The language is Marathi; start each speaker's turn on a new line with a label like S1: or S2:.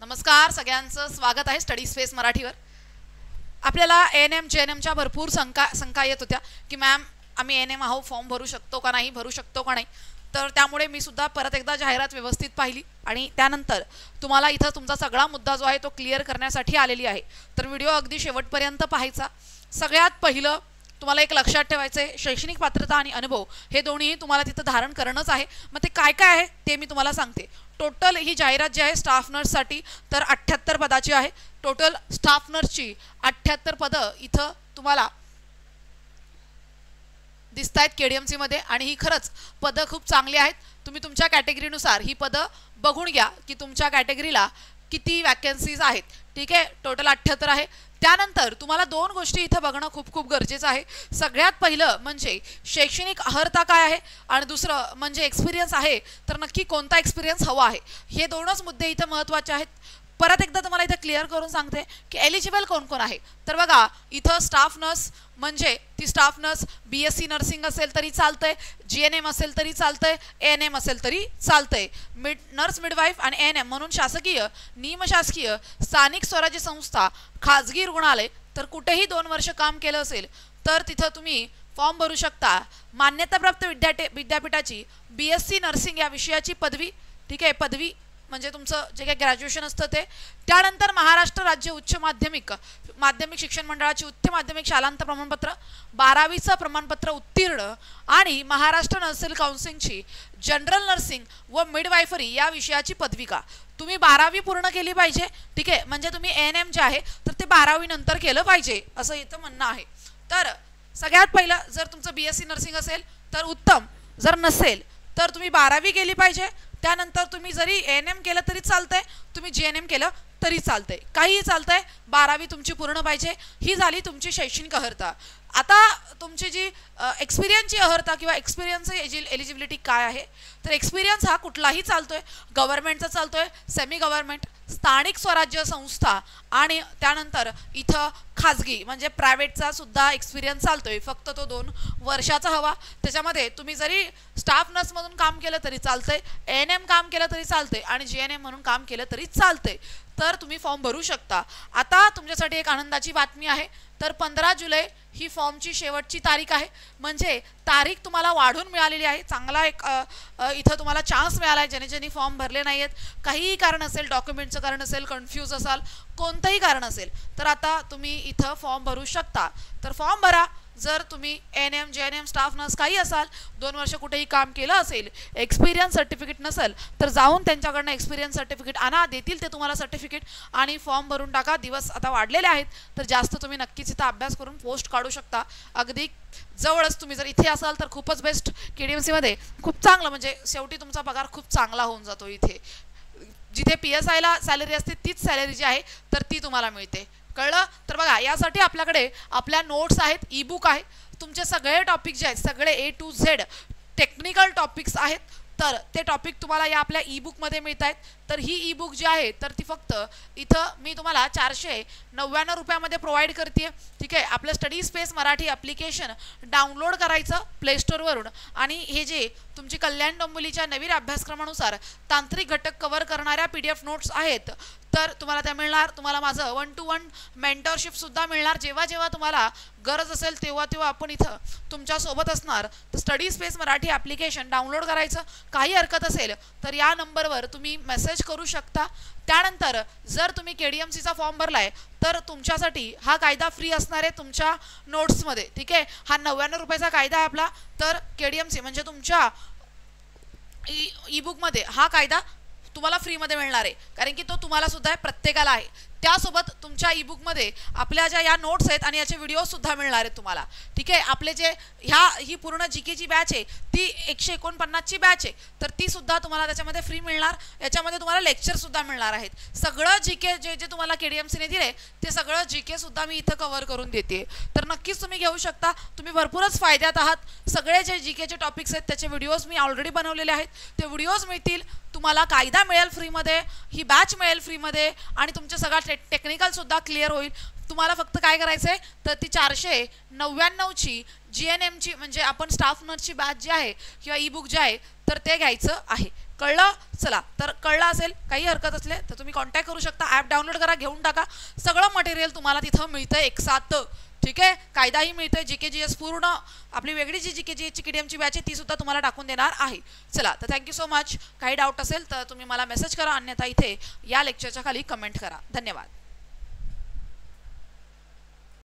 S1: नमस्कार, सगळ्यांचं स्वागत आहे स्टडी स्पेस मराठीवर। आपल्याला एएनएम जेएनएमच्या भरपूर शंका येत होत्या की मॅम आम्ही एएनएम आहो, फॉर्म भरू शकतो का नाही, भरू शकतो का नाही। तर त्यामुळे मी सुद्धा परत एकदा जाहिरात व्यवस्थित पाहिली आणि त्यानंतर तुम्हाला इथं तुमचा सगळा मुद्दा जो आहे तो क्लिअर करण्यासाठी आलेली आहे। तर व्हिडिओ अगदी शेवटपर्यंत पाहायचा। सगळ्यात पहिलं तुम्हाला एक लक्षात ठेवायचं आहे, शैक्षणिक पात्रता आणि अनुभव हे दोन्ही तुम्हाला तिथं धारण करणंच आहे। मग ते काय काय आहे ते मी तुम्हाला सांगते। टोटल ही जाहिरात जी आहे स्टाफ नर्ससाठी तर 78 पदाची आहे। टोटल स्टाफ नर्सची 78 पदं इथं तुम्हाला दिसतायत केडीएमसी मध्ये आणि ही खरंच पदं खूप चांगली आहेत। तुम्ही तुमच्या कॅटेगरीनुसार ही पदं बघून घ्या की तुमच्या कॅटेगरीला किती वॅकन्सीज आहेत। ठीक आहे, टोटल 78 आहे। त्यानंतर तुम्हाला दोन गोष्टी इथं बघणं खूप खूप गरजेचं आहे। सगळ्यात पहिलं म्हणजे शैक्षणिक अर्हता काय आहे आणि दुसरं म्हणजे एक्सपिरियन्स आहे तर नक्की कोणता एक्सपिरियन्स हवा आहे। हे दोनच मुद्दे इथं महत्त्वाचे आहेत। परत एकदा तुम्हाला इथं क्लिअर करून सांगते की एलिजिबल कोण कोण आहे। तर बघा इथं स्टाफ नर्स म्हणजे ती स्टाफ नर्स बीएससी नर्सिंग असेल तरी चालतंय, जीएनएम असेल तरी चालतंय, एएनएम असेल तरी चालतंय। नर्स मिडवाईफ आणि एएनएम म्हणून शासकीय, निमशासकीय, स्थानिक स्वराज्य संस्था, खाजगी रुग्णालय तर कुठेही 2 वर्ष काम केलं असेल तर तिथं तुम्ही फॉर्म भरू शकता। मान्यताप्राप्त विद्यापीठाची बीएससी नर्सिंग या विषयाची पदवी, ठीक आहे, पदवी म्हणजे तुमचं जे काही ग्रॅज्युएशन असतं ते। त्यानंतर महाराष्ट्र राज्य उच्च माध्यमिक शिक्षण मंडळाची उच्च माध्यमिक शालांत प्रमाणपत्र, 12वीचं प्रमाणपत्र उत्तीर्ण आणि महाराष्ट्र नर्सिंग काउन्सिलची जनरल नर्सिंग व मिडवायफरी या विषयाची पदविका। तुम्ही 12वी पूर्ण केली पाहिजे, ठीक आहे, म्हणजे तुम्ही एएनएम जे आहे तर ते 12वी नंतर केलं पाहिजे असं इथं म्हणणं आहे। तर सगळ्यात पहिलं जर तुमचं बीएससी नर्सिंग असेल तर उत्तम, जर नसेल तर तुम्ही 12वी केली पाहिजे। त्यानंतर तुम्ही जरी एएनएम केलं तरी चालतंय, तुम्ही जीएनएम केलं तरी चालतंय, काहीही चालतंय, 12वी तुमची पूर्ण पाहिजे। ही झाली तुमची शैक्षणिक अर्हता। आता तुमची जी एक्सपिरियन्सची अर्हता किंवा एक्सपिरियन्स एलिजिबिलिटी काय आहे तर एक्सपिरियन्स हा कुठलाही चालतोय, गव्हर्नमेंटचा चालतोय, सेमी गव्हर्नमेंट, स्थानिक स्वराज्य संस्था आणि त्यानंतर इथं खाजगी म्हणजे प्रायव्हेटचा सुद्धा एक्सपिरियन्स चालतोय। फक्त तो 2 वर्षाचा हवा। त्याच्यामध्ये तुम्ही जरी स्टाफ नर्स म्हणून काम केलं तरी चालतंय, एएनएम काम केलं तरी चालतंय आणि जीएनएम म्हणून काम केलं तरी चालतंय, तर तुम्ही फॉर्म भरू शकता। आता तुमच्यासाठी एक आनंदाची बातमी आहे, तर 15 जुलै ही फॉर्मची शेवटची तारीख आहे। म्हणजे तारीख तुम्हाला वाढून मिळालेली आहे। चांगला एक इथं तुम्हाला चान्स मिळाला आहे। ज्यांनी फॉर्म भरले नाही आहेत, काहीही कारण असेल, डॉक्युमेंटचं कारण असेल, कन्फ्यूज असाल, कोणतंही कारण असेल तर आता तुम्ही इथं फॉर्म भरू शकता। तर फॉर्म भरा। जर तुम्ही एएनएम जेएनएम स्टाफ नर्स काही असाल, 2 वर्ष कुठेही काम केलं असेल, एक्सपिरियन्स सर्टिफिकेट नसेल तर जाऊन त्यांच्याकडनं एक्सपिरियन्स सर्टिफिकेट आणा, देतील ते तुम्हाला सर्टिफिकेट आणि फॉर्म भरून टाका। दिवस आता वाढलेले आहेत तर जास्त तुम्ही नक्कीच इथं अभ्यास करून पोस्ट काढू शकता। अगदी जवळच तुम्ही जर इथे असाल तर खूपच बेस्ट। केडीएमसी मध्ये खूप चांगलं म्हणजे शेवटी तुमचा पगार खूप चांगला होऊन जातो। इथे जिथे पीएसआयला सॅलरी असते तीच सॅलरी जी आहे तर ती तुम्हाला मिळते। कळलं? तर बघा यासाठी आपल्याकडे आपल्या नोट्स आहेत, ई बुक आहे। तुमचे सगळे टॉपिक जे आहेत सगळे A to Z technical topics आहेत, तर ते टॉपिक तुम्हाला या आपल्या ई बुकमध्ये मिळत आहेत। तर ही ई बुक जी आहे तर ती फक्त इथं मी तुम्हाला 499 रुपयामध्ये प्रोव्हाइड करते। ठीक आहे, आपलं study space Marathi application download करायचं प्ले स्टोअरवरून आणि हे जे तुमची कल्याण डोंबिवलीच्या नवीन अभ्यासक्रमानुसार तांत्रिक घटक कव्हर करणाऱ्या PDF नोट्स आहेत तर तुम्हाला त्या मिळणार। तुम्हाला माझं 1 to 1 मेंटरशिप सुद्धा मिळणार। जेव्हा जेव्हा तुम्हाला गरज असेल तेव्हा तेव्हा आपण इथं तुमच्या सोबत असणार। तर study space Marathi application download करायचं। काही हरकत असेल तर या नंबरवर तुम्ही मेसेज करू शकता। त्यानंतर जर तुम्ही केडीएमसीचा फॉर्म भरलाय तर तुमच्यासाठी हा कायदा फ्री असणार आहे तुमच्या नोट्समध्ये। ठीक आहे, हा 99 रुपयाचा कायदा आहे आपला। तर केडीएमसी म्हणजे तुमच्या ई बुकमध्ये हा कायदा तुम्हाला फ्रीमध्ये मिळणार आहे, कारण की तो तुम्हाला सुद्धा आहे, प्रत्येकाला आहे। त्यासोबत तुमच्या ई बुकमध्ये आपल्या ज्या या नोट्स आहेत आणि याचे व्हिडिओ सुद्धा मिळणार आहेत तुम्हाला। ठीक आहे, आपले जे ही पूर्ण जीकेची बॅच आहे ती 149 ची बॅच आहे, तर ती सुद्धा तुम्हाला त्याच्यामध्ये फ्री मिळणार। याच्यामध्ये तुम्हाला लेक्चर सुद्धा मिळणार आहेत। सगळं जीके जे जे तुम्हाला केडीएमसीने दिले ते सगळं जीके सुद्धा मी इथं कव्हर करून देते। तर नक्कीच तुम्ही घेऊ शकता। तुम्ही भरपूरच फायद्यात आहात। सगळे जे जीकेचे टॉपिक्स आहेत त्याचे व्हिडिओज मी ऑलरेडी बनवलेले आहेत, ते व्हिडिओज मिळतील तुम्हाला। कायदा मिळेल फ्रीमध्ये, ही बॅच मिळेल फ्रीमध्ये आणि तुमच्या सगळ्या टेक्निकल सुद्धा क्लिअर होईल. तुम्हाला फक्त काय करायचं आहे तर ती 499ची GNMची म्हणजे आपण स्टाफ नर्सची बॅच जी आहे किंवा ई बुक जे आहे तर ते घ्यायचं आहे. कळलं? चला तर कळलं असेल, काही हरकत असले तर तुम्ही कॉन्टॅक्ट करू शकता. ॲप डाउनलोड करा, घेऊन टाका. सगळं मटेरियल तुम्हाला तिथं मिळतं एक साथ. ठीक आहे, कायदाही मिळतोय. GK GS पूर्ण आपली वेगळी जी GK GS KDMची बॅच आहे ती सुद्धा तुम्हाला टाकून देणार आहे. चला तर थँक्यू सो मच. काही डाऊट असेल तर तुम्ही मला मेसेज करा, अन्यथा इथे या लेक्चरच्या खाली कमेंट करा. धन्यवाद.